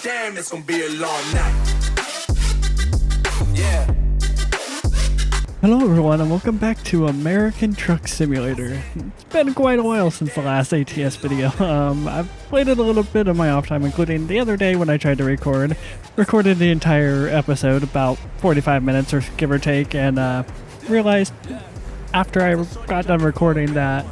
damn, it's gonna be a long night. Yeah. Hello everyone and welcome back to American Truck Simulator. It's been quite a while since the last ATS video. I've played it a little bit on my off time, including the other day when I tried to recorded the entire episode, about 45 minutes or give or take, and realized after I got done recording that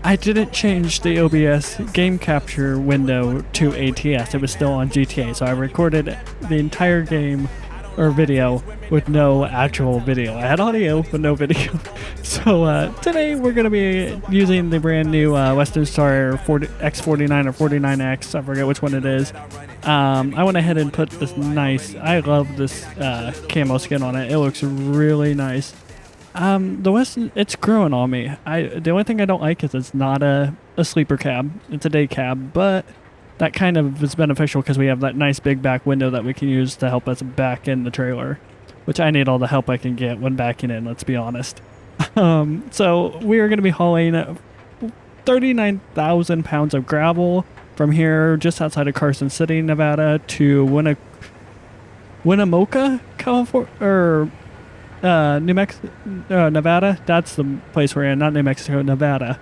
I didn't change the OBS game capture window to ATS. It was still on GTA, so I recorded the entire game or video with no actual video. I had audio but no video. So today we're going to be using the brand new Western Star x49 or 49X, I forget which one it is. I went ahead and put this nice, I love this camo skin on it. It looks really nice. The Western, it's growing on me. The only thing I don't like is it's not a sleeper cab. It's a day cab, but that kind of is beneficial because we have that nice big back window that we can use to help us back in the trailer, which I need all the help I can get when backing in, let's be honest. So we are going to be hauling 39,000 pounds of gravel from here just outside of Carson City, Nevada to Winnemucca, California, or Nevada. That's the place we're in, not New Mexico, Nevada.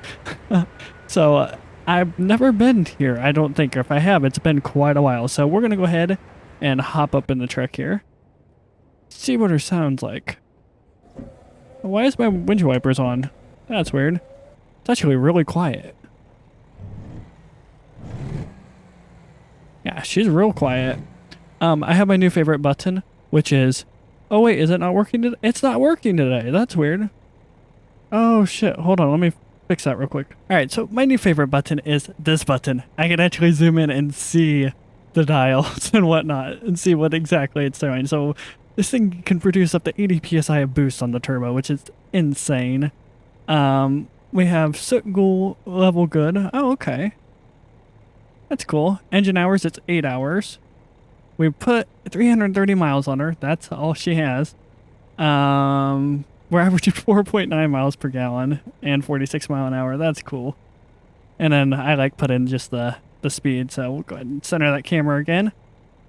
So I've never been here, I don't think. Or if I have, it's been quite a while. So we're going to go ahead and hop up in the truck here. See what her sounds like. Why is my windshield wipers on? That's weird. It's actually really quiet. Yeah, she's real quiet. I have my new favorite button, which is... Oh wait, is it not working today? It's not working today. That's weird. Oh shit, hold on, let me fix that real quick. Alright, so my new favorite button is this button. I can actually zoom in and see the dials and whatnot and see what exactly it's doing. So this thing can produce up to 80 psi of boost on the turbo, which is insane. We have soot ghoul level good. Oh, okay. That's cool. Engine hours, it's 8 hours. We put 330 miles on her. That's all she has. We're averaging 4.9 miles per gallon and 46 mile an hour. That's cool. And then I put in just the speed. So we'll go ahead and center that camera again.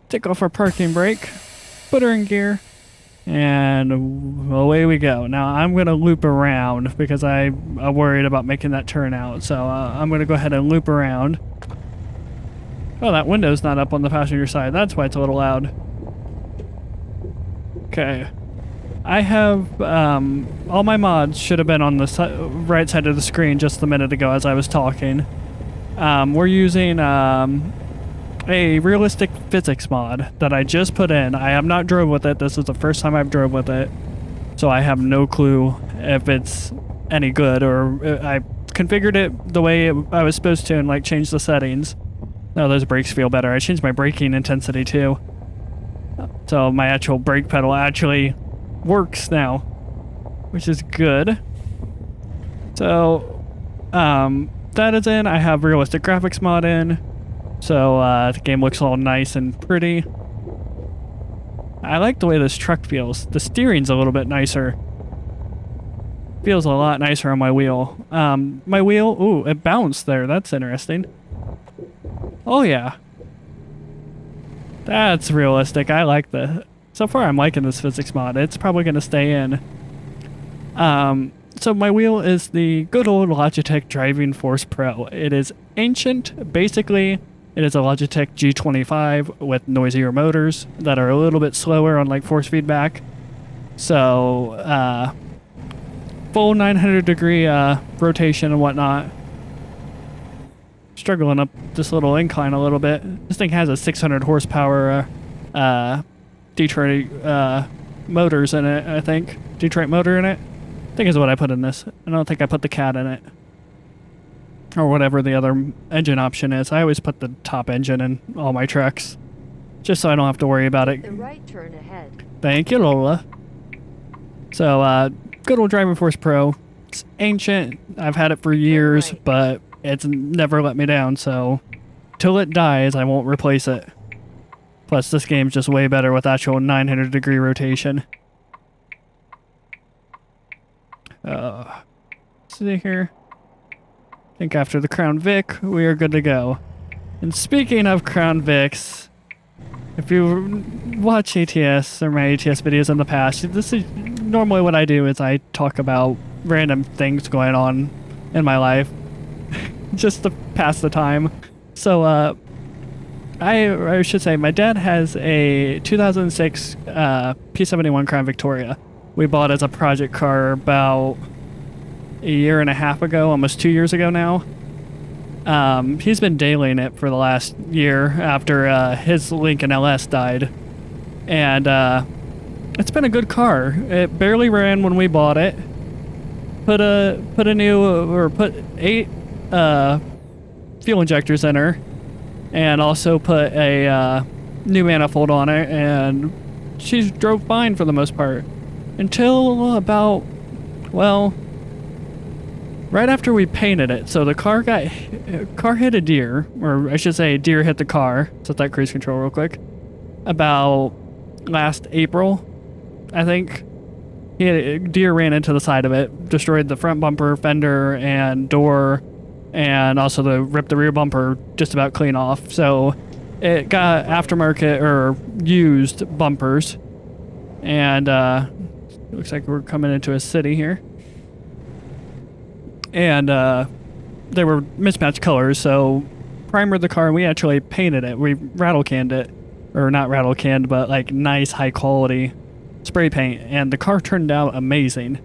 Take off our parking brake. Put her in gear. And away we go. Now I'm going to loop around because I'm worried about making that turn out. So I'm going to go ahead and loop around. Oh, that window's not up on the passenger side. That's why it's a little loud. Okay. I have, all my mods should have been on the right side of the screen just a minute ago as I was talking. We're using a realistic physics mod that I just put in. I have not drove with it. This is the first time I've drove with it. So I have no clue if it's any good, or I configured it the way I was supposed to and changed the settings. No, those brakes feel better. I changed my braking intensity too. So my actual brake pedal actually works now, which is good. So that is in. I have realistic graphics mod in. So the game looks all nice and pretty. I like the way this truck feels. The steering's a little bit nicer. Feels a lot nicer on my wheel. My wheel, ooh, it bounced there. That's interesting. Oh yeah. That's realistic. I like that. So far I'm liking this physics mod. It's probably going to stay in. So my wheel is the good old Logitech Driving Force Pro. It is ancient. Basically, it is a Logitech G25 with noisier motors that are a little bit slower on force feedback. So full 900 degree rotation and whatnot. Struggling up this little incline a little bit. This thing has a 600 horsepower Detroit motors in it, I think. Detroit motor in it. I think is what I put in this. I don't think I put the cat in it. Or whatever the other engine option is. I always put the top engine in all my trucks. Just so I don't have to worry about it. The right turn ahead. Thank you, Lola. So, good old Driving Force Pro. It's ancient. I've had it for years, but it's never let me down, so till it dies, I won't replace it. Plus, this game's just way better with actual 900 degree rotation. See here. I think after the Crown Vic, we are good to go. And speaking of Crown Vics, if you watch ATS or my ATS videos in the past, this is normally what I do is I talk about random things going on in my life just to pass the time. So I should say my dad has a 2006 P71 Crown Victoria. We bought as a project car about a year and a half ago, almost 2 years ago now. He's been dailying it for the last year after his Lincoln LS died. And it's been a good car. It barely ran when we bought it. Put 8 fuel injectors in her, and also put a new manifold on it, and she drove fine for the most part. Until about, well, right after we painted it. So the car hit a deer, or I should say a deer hit the car. Set that cruise control real quick. About last April, I think. A deer ran into the side of it, destroyed the front bumper, fender, and door, and also ripped the rear bumper just about clean off. So it got aftermarket or used bumpers, and looks like we're coming into a city here. And they were mismatched colors, so primered the car, and we actually painted it. We rattle canned it, or not rattle canned, but like nice high quality spray paint, and the car turned out amazing.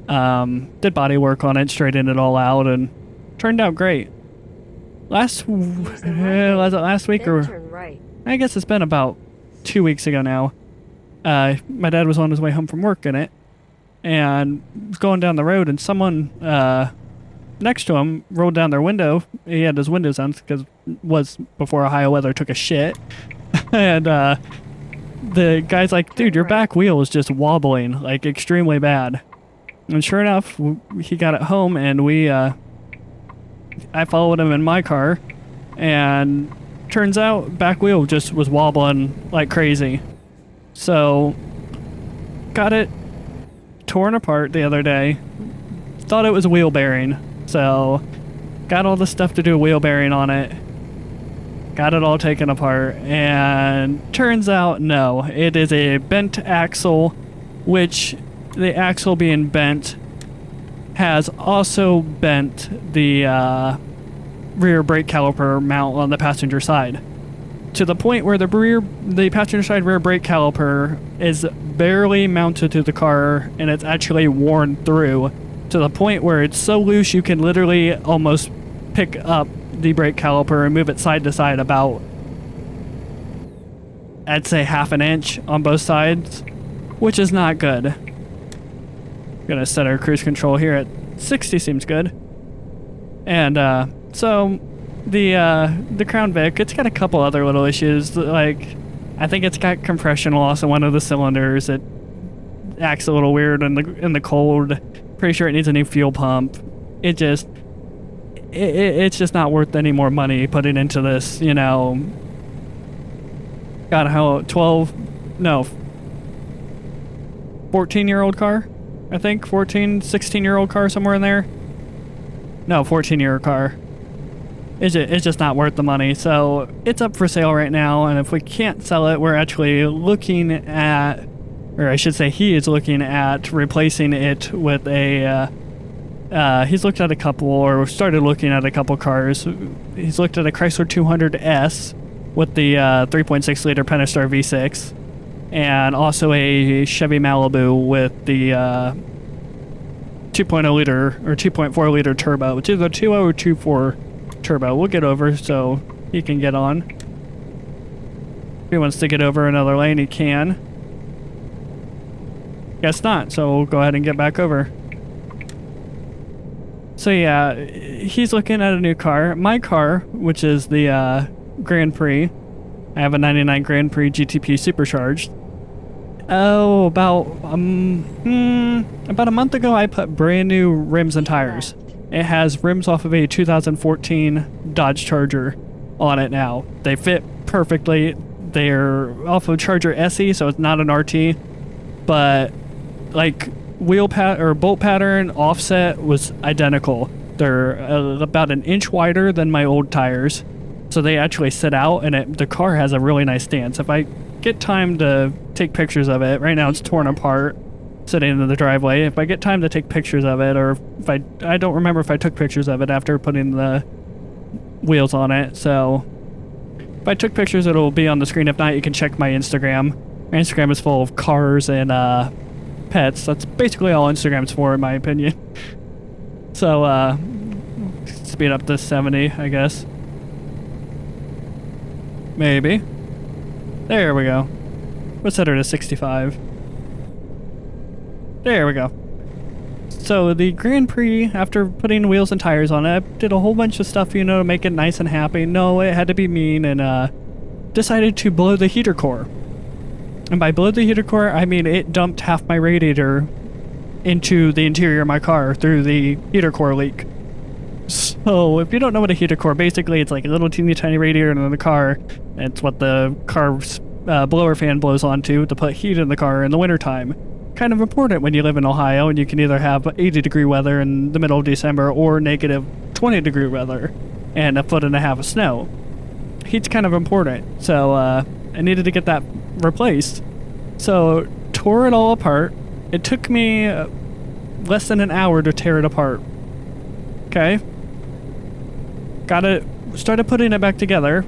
Did body work on it, straightened it all out, and turned out great. Was it last week, or I guess it's been about 2 weeks ago now. My dad was on his way home from work in it, and was going down the road, and someone next to him rolled down their window. He had his windows down because it was before Ohio weather took a shit. And the guy's like, dude, your back wheel is just wobbling, like extremely bad. And sure enough, he got it home, and I followed him in my car, and turns out back wheel just was wobbling like crazy. So got it torn apart the other day. Thought it was a wheel bearing, so got all the stuff to do a wheel bearing on it. Got it all taken apart, and turns out no, it is a bent axle, which the axle being bent has also bent the rear brake caliper mount on the passenger side, to the point where the passenger side rear brake caliper is barely mounted to the car, and it's actually worn through to the point where it's so loose you can literally almost pick up the brake caliper and move it side to side about, I'd say, half an inch on both sides, which is not good. Gonna set our cruise control here at 60, seems good. And so the Crown Vic, it's got a couple other little issues. Like, I think it's got compression loss in one of the cylinders. It acts a little weird in the cold. Pretty sure it needs a new fuel pump. It's just not worth any more money putting into this, you know. God, how 14-year-old car? I think 16-year-old car, somewhere in there. No, 14-year-old car. It's just not worth the money. So it's up for sale right now, and if we can't sell it, we're actually looking at, or I should say he is looking at replacing it with a he's looked at a couple, or started looking at a couple cars. He's looked at a Chrysler 200S with the 3.6 liter Pentastar V6, and also a Chevy Malibu with the 2.0 liter or 2.4 liter turbo. It's either 2.0 or 2.4 turbo. We'll get over so he can get on. If he wants to get over another lane, he can. Guess not, so we'll go ahead and get back over. So yeah, he's looking at a new car. My car, which is the Grand Prix. I have a 99 Grand Prix GTP supercharged. Oh, about a month ago, I put brand new rims and tires. It has rims off of a 2014 Dodge Charger on it now. They fit perfectly. They're off of Charger SE, so it's not an RT, but like bolt pattern offset was identical. They're about an inch wider than my old tires, So they actually sit out, and the car has a really nice stance. If I get time to take pictures of it, right now it's torn apart, sitting in the driveway. If I get time to take pictures of it, or if I don't remember if I took pictures of it after putting the wheels on it. So if I took pictures, it'll be on the screen. If not, you can check my Instagram. My Instagram is full of cars and pets. That's basically all Instagram's for, in my opinion. So speed up to 70, I guess. Maybe. There we go. Let's set her to 65. There we go. So the Grand Prix, after putting wheels and tires on it, I did a whole bunch of stuff, you know, to make it nice and happy. No, it had to be mean, and decided to blow the heater core. And by blow the heater core, I mean it dumped half my radiator into the interior of my car through the heater core leak. So if you don't know what a heater core, basically it's like a little teeny tiny radiator in the car. It's what the car's blower fan blows onto to put heat in the car in the wintertime. Kind of important when you live in Ohio and you can either have 80-degree weather in the middle of December or negative 20-degree weather and 1.5 feet of snow. Heat's kind of important, so I needed to get that replaced. So tore it all apart. It took me less than an hour to tear it apart. Okay. Started putting it back together.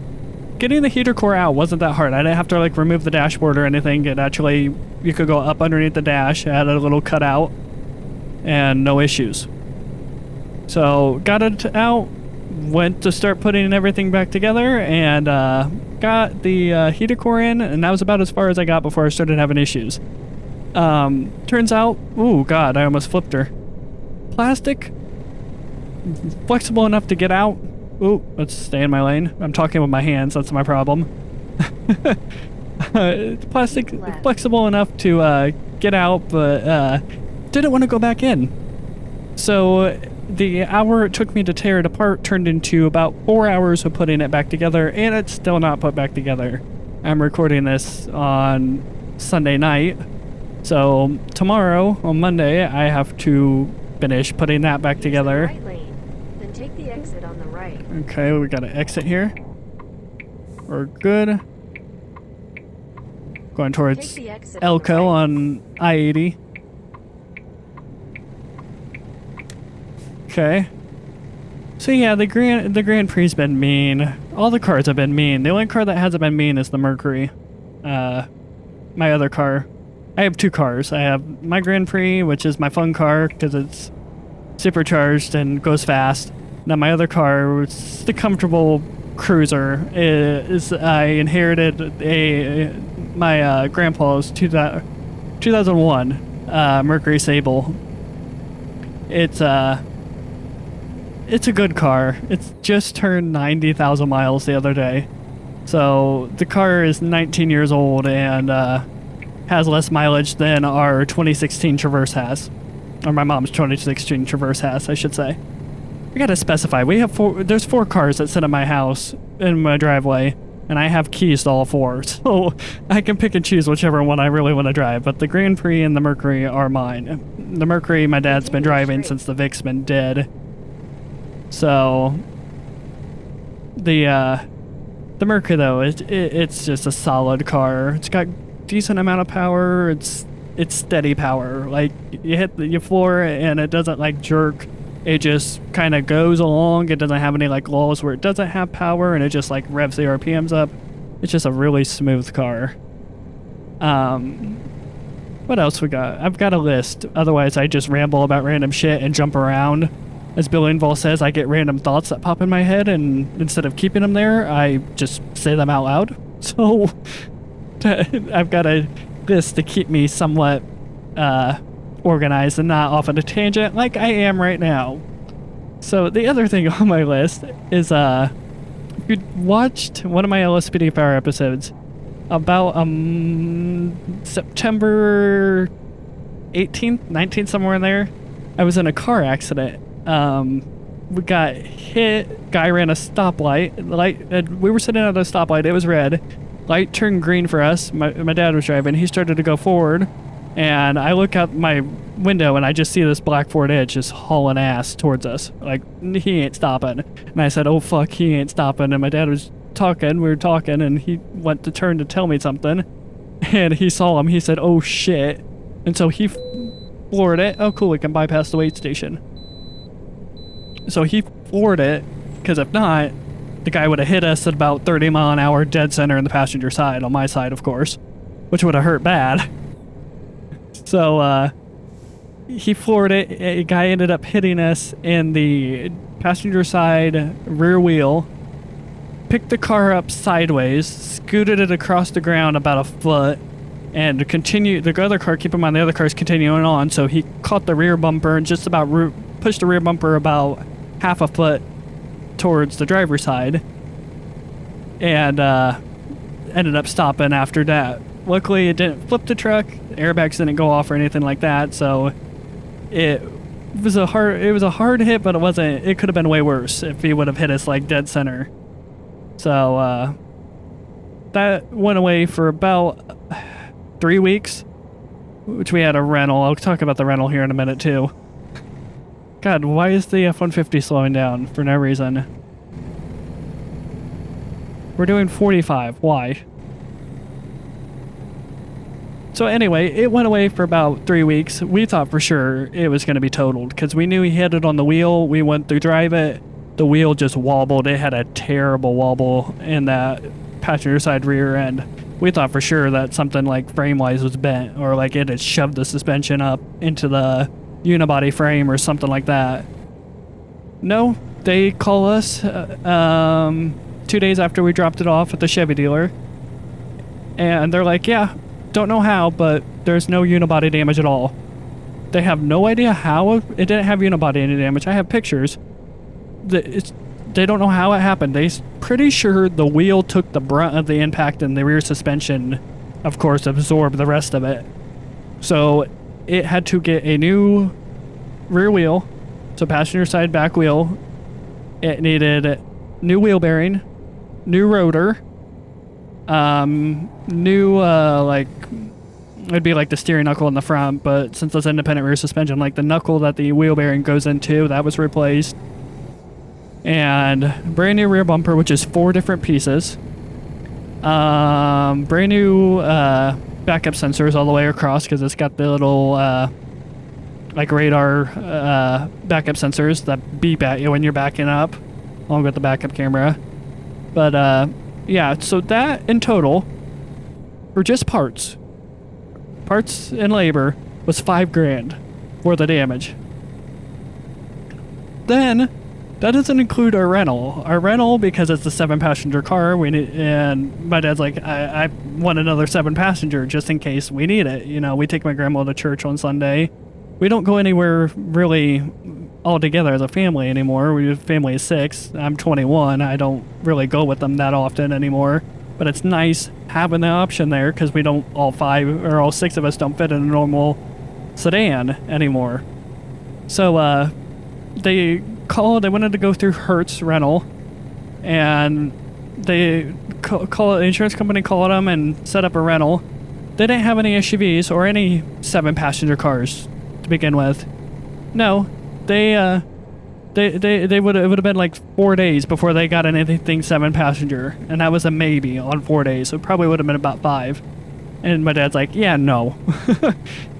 Getting the heater core out wasn't that hard. I didn't have to like remove the dashboard or anything. It actually, you could go up underneath the dash, add a little cutout, and no issues. So got it out, went to start putting everything back together, and got the heater core in, and that was about as far as I got before I started having issues. Turns out, ooh god, I almost flipped her. Plastic, flexible enough to get out. Ooh, let's stay in my lane. I'm talking with my hands, that's my problem. Plastic, flexible enough to get out, but didn't want to go back in. So the hour it took me to tear it apart turned into about 4 hours of putting it back together, and it's still not put back together. I'm recording this on Sunday night, so tomorrow, on Monday, I have to finish putting that back together. Take the exit on the right. Okay, we got an exit here. We're good. Going towards Elko on I-80. Okay. So yeah, the Grand Prix's been mean. All the cars have been mean. The only car that hasn't been mean is the Mercury. My other car. I have two cars. I have my Grand Prix, which is my fun car because it's supercharged and goes fast. Now my other car, which is the comfortable cruiser, is I inherited my grandpa's 2001 Mercury Sable. It's a good car. It's just turned 90,000 miles the other day. So the car is 19 years old and has less mileage than our 2016 Traverse has. Or my mom's 2016 Traverse has, I should say. We gotta specify. We have there's 4 cars that sit in my house, in my driveway, and I have keys to all 4. So I can pick and choose whichever one I really want to drive. But the Grand Prix and the Mercury are mine. The Mercury my dad's been driving since the Vic's been dead. So the Mercury though, it's just a solid car. It's got decent amount of power. It's steady power. Like you hit your floor and it doesn't like jerk. It just kind of goes along. It doesn't have any like lulls where it doesn't have power and it just like revs the RPMs up. It's just a really smooth car. What else we got? I've got a list. Otherwise I just ramble about random shit and jump around. As Bill Engvall says, I get random thoughts that pop in my head, and instead of keeping them there, I just say them out loud. So I've got a list to keep me somewhat organized and not off on a tangent like I am right now. So the other thing on my list is if you watched one of my LSPD Fire episodes about September 18th, 19th, somewhere in there, I was in a car accident. We got hit, guy ran a stoplight, we were sitting at a stoplight, it was red, light turned green for us, my dad was driving, he started to go forward, And I look out my window and I just see this black Ford Edge just hauling ass towards us. Like, he ain't stopping. And I said, oh fuck, he ain't stopping. And my dad was talking, we were talking, and he went to turn to tell me something. And he saw him, he said, oh shit. And so he floored it. Oh cool, we can bypass the wait station. So he floored it, because if not, the guy would have hit us at about 30 mile an hour dead center in the passenger side, on my side of course, which would have hurt bad. So he floored it. A guy ended up hitting us in the passenger side rear wheel, picked the car up sideways, scooted it across the ground about a foot, and continued. The other car, keep in mind the other car is continuing on, so he caught the rear bumper and just about pushed the rear bumper about half a foot towards the driver's side, and ended up stopping after that. Luckily, it didn't flip the truck. The airbags didn't go off or anything like that, so it was a hard hit, but it wasn't. It could have been way worse if he would have hit us like dead center. So that went away for about 3 weeks, which we had a rental. I'll talk about the rental here in a minute too. God, why is the F-150 slowing down for no reason? We're doing 45. Why? So anyway, it went away for about 3 weeks. We thought for sure it was going to be totaled because we knew he hit it on the wheel. We went to drive it. The wheel just wobbled. It had a terrible wobble in that passenger side rear end. We thought for sure that something like frame-wise was bent, or like it had shoved the suspension up into the unibody frame or something like that. No, they call us 2 days after we dropped it off at the Chevy dealer, and they're like, yeah, don't know how, but there's no unibody damage at all. They have no idea how it didn't have unibody any damage. I have pictures. They don't know how it happened. They're pretty sure the wheel took the brunt of the impact and the rear suspension, of course, absorbed the rest of it. So it had to get a new rear wheel, so passenger side back wheel. It needed new wheel bearing, new rotor, new like it'd be like the steering knuckle in the front, but since it's independent rear suspension, like the knuckle that the wheel bearing goes into, that was replaced. And brand new rear bumper, which is 4 different pieces. Brand new backup sensors all the way across, because it's got the little like radar backup sensors that beep at you when you're backing up, along with the backup camera. But yeah, so that in total, for just parts and labor, was $5,000 for the damage. Then that doesn't include our rental. Our rental, because it's a 7-passenger car, we need, and my dad's like, I want another 7-passenger just in case we need it. You know, we take my grandma to church on Sunday. We don't go anywhere really all together as a family anymore. We family is 6. I'm 21. I don't really go with them that often anymore. But it's nice having the option there, because we don't, all 5 or all 6 of us don't fit in a normal sedan anymore. So they wanted to go through Hertz rental, and they call the insurance company, called them and set up a rental. They didn't have any SUVs or any 7-passenger cars to begin with. No, they would have been like 4 days before they got anything 7-passenger, and that was a maybe on 4 days. So it probably would have been about 5. And my dad's like, yeah, no.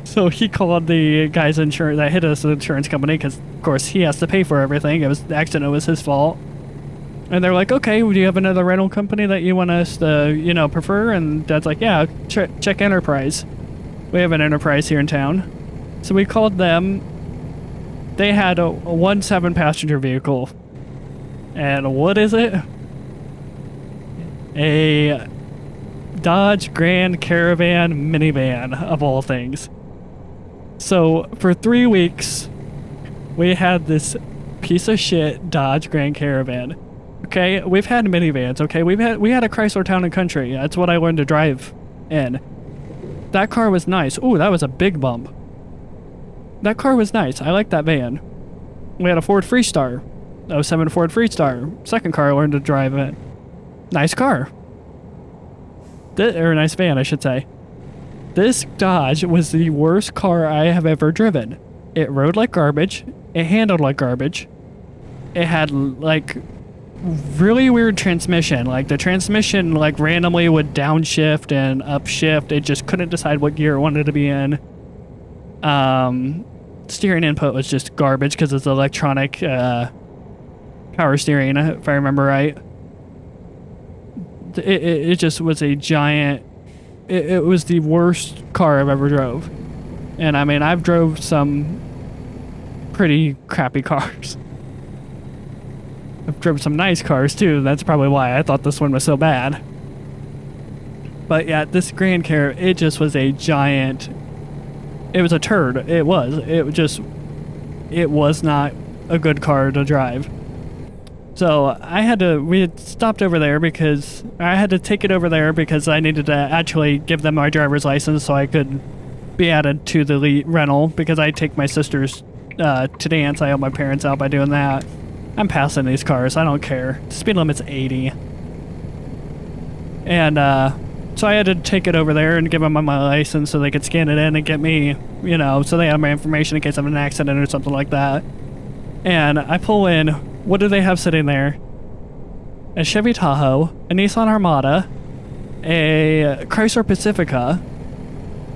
So he called the guy's insurance that hit us, the insurance company, because of course he has to pay for everything. It was the accident, was his fault. And they're like, okay, do you have another rental company that you want us to, prefer? And Dad's like, yeah, check Enterprise. We have an Enterprise here in town. So we called them. They had a 1 7-passenger vehicle. And what is it? A Dodge Grand Caravan minivan, of all things. So for 3 weeks, we had this piece of shit Dodge Grand Caravan. Okay, we've had minivans. Okay, we had a Chrysler Town and Country. That's what I learned to drive in. That car was nice. Ooh, that was a big bump. That car was nice. I like that van. We had a Ford Freestar, 07 Ford Freestar. Second car I learned to drive it. Nice car. Or a nice van, I should say. This Dodge was the worst car I have ever driven. It rode like garbage. It handled like garbage. It had like really weird transmission. Like the transmission like randomly would downshift and upshift. It just couldn't decide what gear it wanted to be in. Steering input was just garbage because it's electronic power steering, if I remember right. It just was a giant... It was the worst car I've ever drove. And I mean, I've drove some pretty crappy cars. I've driven some nice cars too. That's probably why I thought this one was so bad. But yeah, this Grand Care, it just was a giant... It was a turd. It was. It was not a good car to drive. So we had stopped over there because I had to take it over there because I needed to actually give them my driver's license so I could be added to the rental because I take my sisters to dance. I help my parents out by doing that. I'm passing these cars. I don't care. The speed limit's 80. And, so I had to take it over there and give them my license so they could scan it in and get me, you know, so they have my information in case of an accident or something like that. And I pull in, what do they have sitting there? A Chevy Tahoe, a Nissan Armada, a Chrysler Pacifica,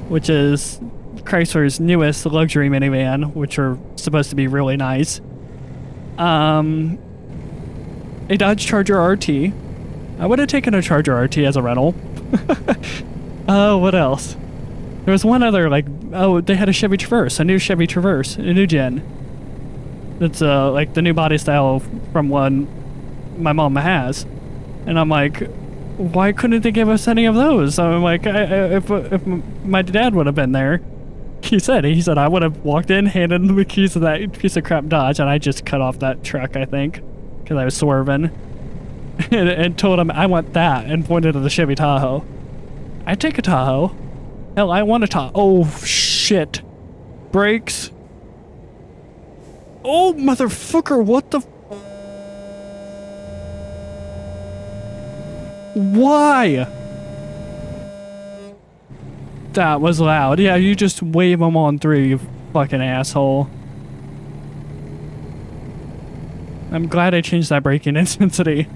which is Chrysler's newest luxury minivan, which are supposed to be really nice. A Dodge Charger RT. I would have taken a Charger RT as a rental. What else? There was one other, like, they had a Chevy Traverse, a new Chevy Traverse, a new gen. That's, like, the new body style from one my mom has. And I'm like, why couldn't they give us any of those? I'm like, if my dad would have been there, he said I would have walked in, handed him the keys to that piece of crap Dodge, and I just cut off that truck, I think, because I was swerving. and told him I want that and pointed to the Chevy Tahoe. I'd take a Tahoe. Hell, I want a Tahoe. Oh, shit. Brakes. Oh, motherfucker, what the... Why? That was loud. Yeah, you just wave them on through, you fucking asshole. I'm glad I changed that braking intensity.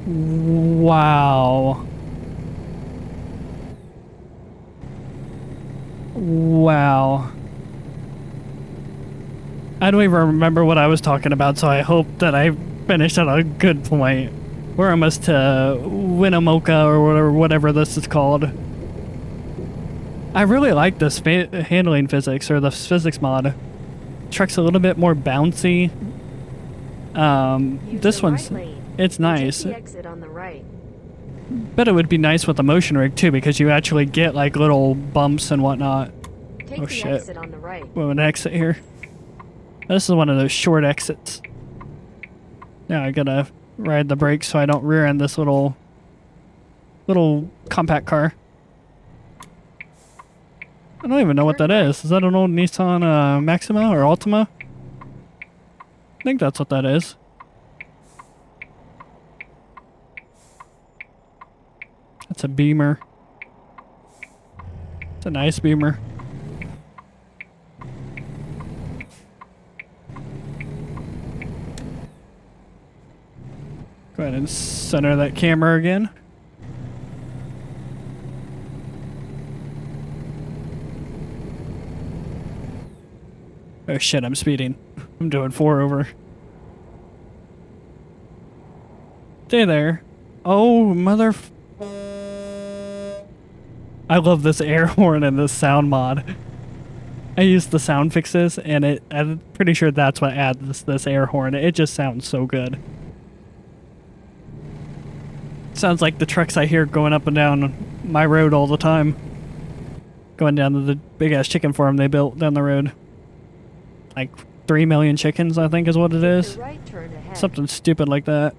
Wow. Wow. I don't even remember what I was talking about, so I hope that I finished at a good point. We're almost to Winnemucca or whatever this is called. I really like this handling physics, or the physics mod. Truck's a little bit more bouncy. This one's... It's nice. Take the exit on the right. Bet it would be nice with the motion rig too, because you actually get like little bumps and whatnot. Take Oh the shit. exit on the right. We have an exit here. This is one of those short exits. Now I gotta ride the brakes so I don't rear end this little compact car. I don't even know what that is. Is that an old Nissan Maxima or Altima? I think that's what that is. That's a Beamer. It's a nice Beamer. Go ahead and center that camera again. Oh shit, I'm speeding. I'm doing 4 over. Stay there. Oh, mother... I love this air horn and this sound mod. I use the sound fixes, and I'm pretty sure that's what adds this air horn. It just sounds so good. Sounds like the trucks I hear going up and down my road all the time. Going down to the big-ass chicken farm they built down the road. Like 3 million chickens, I think is what it is. Right turn ahead. Something stupid like that.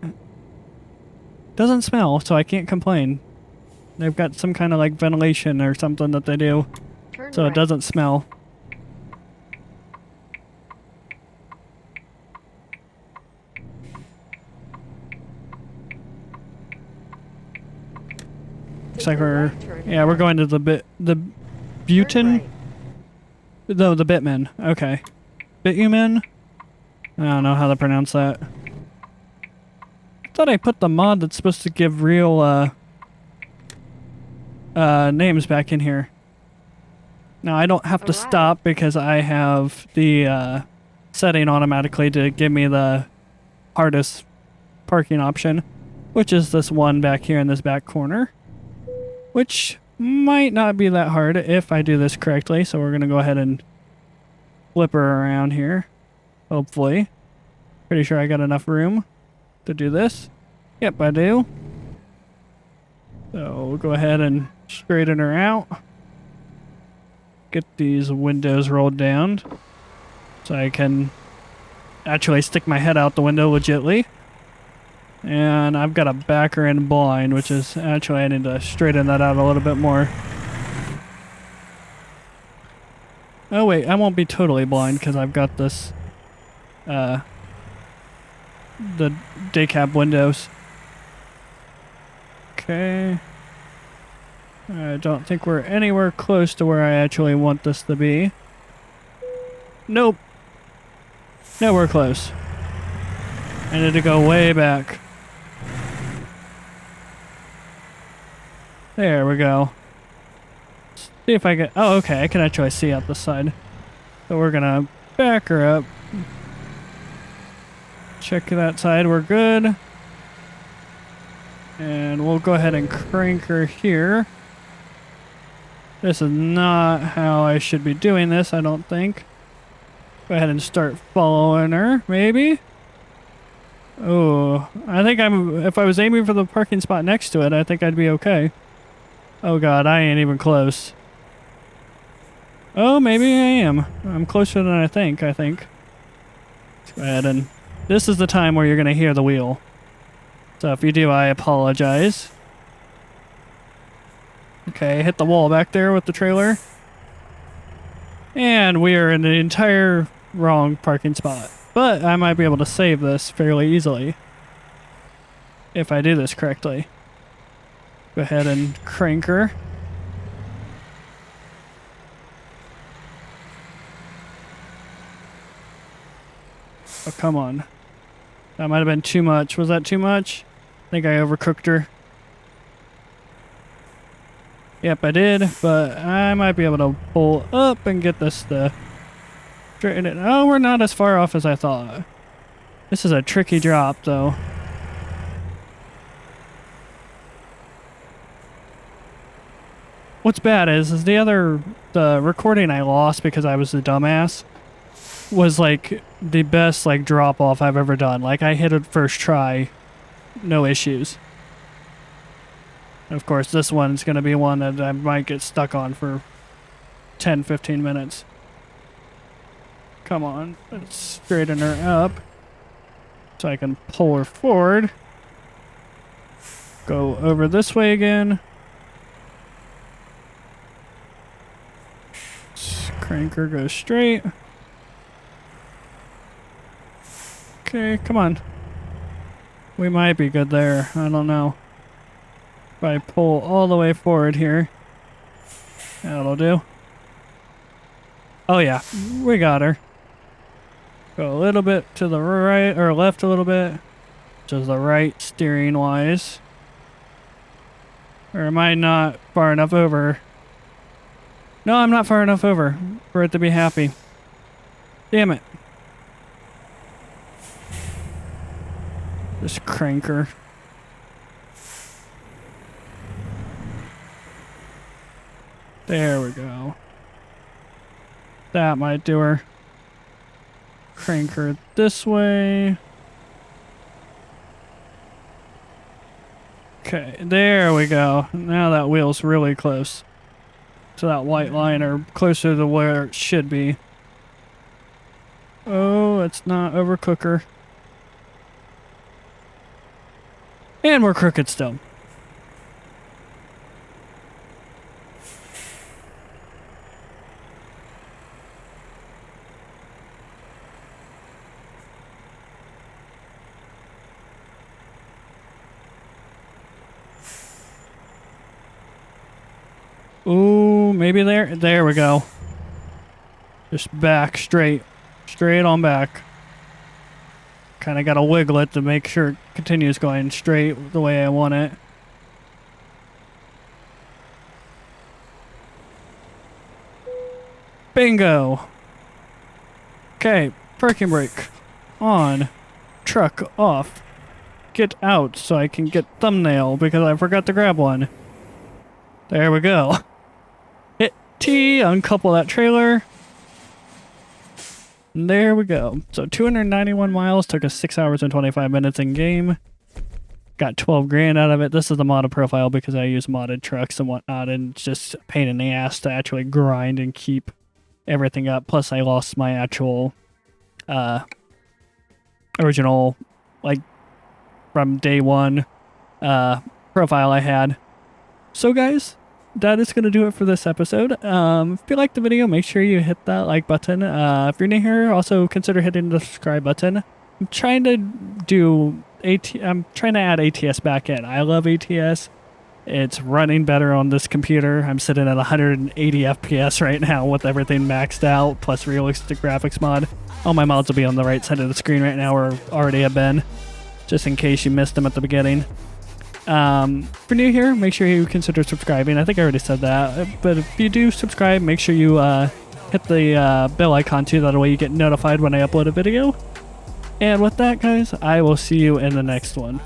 Doesn't smell, so I can't complain. They've got some kind of like ventilation or something that they do, Turn so right. it doesn't smell. Looks like we're right turn yeah, we're ahead. going to the Butin. Turn right. No, the Bitman. Okay. Bitumen? I don't know how to pronounce that. Thought I put the mod that's supposed to give real names back in here. Now I don't have to Alright. stop because I have the setting automatically to give me the hardest parking option, which is this one back here in this back corner, which might not be that hard if I do this correctly. So we're gonna go ahead and flip her around here, hopefully. Pretty sure I got enough room to do this. Yep, I do. So we'll go ahead and straighten her out. Get these windows rolled down so I can actually stick my head out the window legitly. And I've got a backer and blind, which is actually I need to straighten that out a little bit more. Oh wait, I won't be totally blind because I've got this the day cab windows. Okay. I don't think we're anywhere close to where I actually want this to be. Nope. No, we're close. I need to go way back. There we go. See if I get... Oh, okay. I can actually see out the side. So we're gonna back her up. Check that side. We're good. And we'll go ahead and crank her here. This is not how I should be doing this, I don't think. Go ahead and start following her, maybe? Oh, I think if I was aiming for the parking spot next to it, I think I'd be okay. Oh god, I ain't even close. Oh, maybe I am. I'm closer than I think. Let's go ahead and... This is the time where you're going to hear the wheel. So if you do, I apologize. Okay, hit the wall back there with the trailer. And we are in the entire wrong parking spot. But I might be able to save this fairly easily. If I do this correctly. Go ahead and crank her. Oh, come on. That might have been too much. Was that too much? I think I overcooked her. Yep, I did, but I might be able to pull up and get this to straighten it. Oh, we're not as far off as I thought. This is a tricky drop, though. What's bad is the recording I lost because I was a dumbass was like the best like drop off I've ever done. Like I hit it first try, no issues. Of course, this one's going to be one that I might get stuck on for 10-15 minutes. Come on, let's straighten her up so I can pull her forward. Go over this way again. Crank her, go straight. Okay, come on. We might be good there. I don't know. If I pull all the way forward here, that'll do. Oh yeah, we got her. Go a little bit to the right, or left a little bit, which is the right steering wise. Or am I not far enough over? No, I'm not far enough over for it to be happy. Damn it. Just crank her. There we go. That might do her. Crank her this way. Okay, there we go. Now that wheel's really close to that white line, or closer to where it should be. Oh, let's not overcook her. And we're crooked still. Ooh, maybe there. There we go. Just back straight. Straight on back. Kind of got to wiggle it to make sure it continues going straight the way I want it. Bingo. Okay, parking brake. On. Truck off. Get out so I can get thumbnail because I forgot to grab one. There we go. Hit T, uncouple that trailer. And there we go. So 291 miles, took us 6 hours and 25 minutes in game. Got 12 grand out of it. This is the modded profile because I use modded trucks and whatnot, and it's just a pain in the ass to actually grind and keep everything up. Plus I lost my actual original, like, from day one profile I had. So guys, that is going to do it for this episode. If you liked the video, make sure you hit that like button. If you're new here, also consider hitting the subscribe button. I'm trying to add ATS back in. I love ATS. It's running better on this computer. I'm sitting at 180 FPS right now with everything maxed out, plus realistic graphics mod. All my mods will be on the right side of the screen right now, or already have been, just in case you missed them at the beginning. If you're new here, make sure you consider subscribing. I think I already said that, but if you do subscribe, make sure you hit the bell icon too. That way you get notified when I upload a video. And with that, guys, I will see you in the next one.